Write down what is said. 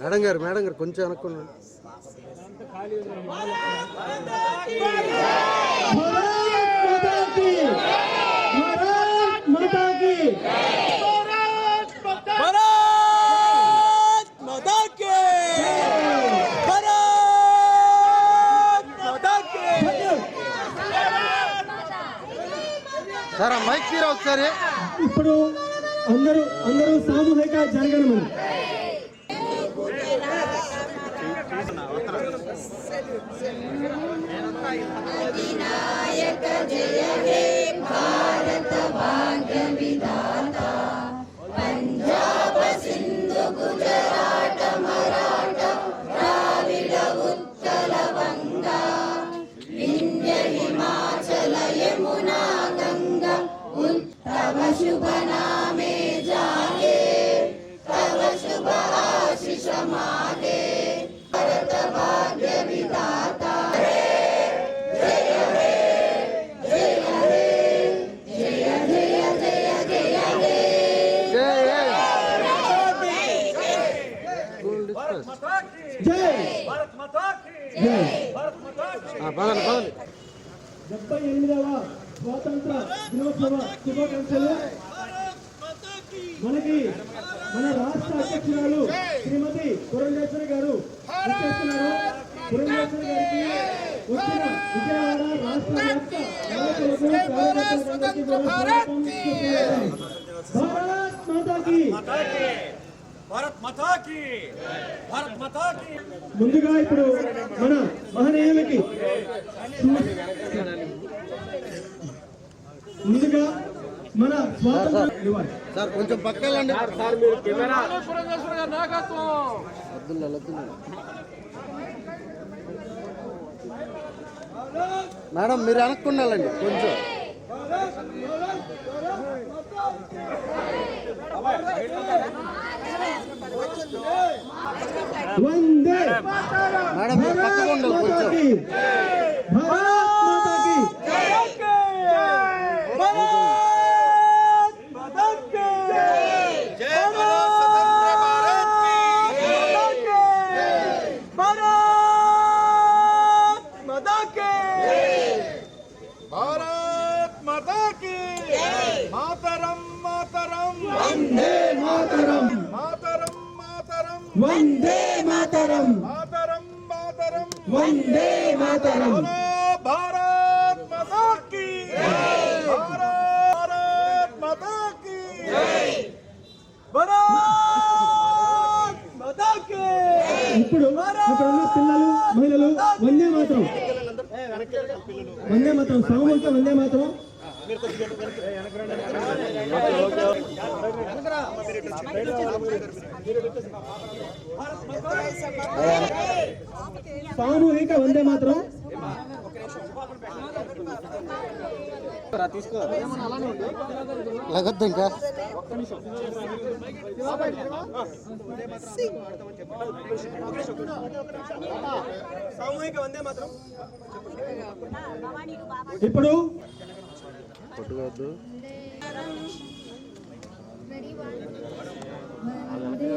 Madam గారు కొంచెం అనుకున్నాను. సార్ మైక్ తీరా ఒకసారి. ఇప్పుడు అందరూ సామూహిక జరగడం. అధినాయక జయ హే భారత భాగ్య విధాత పంజాబ సింధు గుజరాట మరాఠ ద్రావిడ ఉత్కల వంగా వింధ్య హిమాచల యమునా గంగా తవ శుభ నామే జాగే తవ శుభ ఆశిష మాగే భారత భాగ్య విధాత పదండి. 78వ స్వాతంత్ర దినోత్సవ శుభాకాంక్షలు. మన రాష్ట్ర అధ్యక్షురాలు శ్రీమతి పురంధేశ్వరి గారు వచ్చేస్తున్నారు. పురంధేశ్వరి గారికి వచ్చిన విజయవాడ రాష్ట్ర వ్యాప్త భారత్ మాతా కీ ముందుగా ఇప్పుడు మన మహనీయులకి ముందుగా మన స్వాతంత్ర సార్ కొంచెం పక్కలండి. మేడం మీరు వెనక్కుండాలండి కొంచెం. వందే మేడం మీరు పక్కగా ఉండాలి కొంచెం. వందే మాతరం మాతరం మాతరం వందే మాతరం. భారత్ మాతా కీ భారత్ మాతా కీ భారత్ మాతా కీ. ఇప్పుడు అక్కడ ఉన్న పిల్లలు మహిళలు వందే మాతరం సామూహిక వందే మాతరం. సామూహిక వందే మాతరం. లగద్దు ఇంకా సామూహిక వందే మాతరం. ఇప్పుడు కొట్టుకోవద్దు. వందే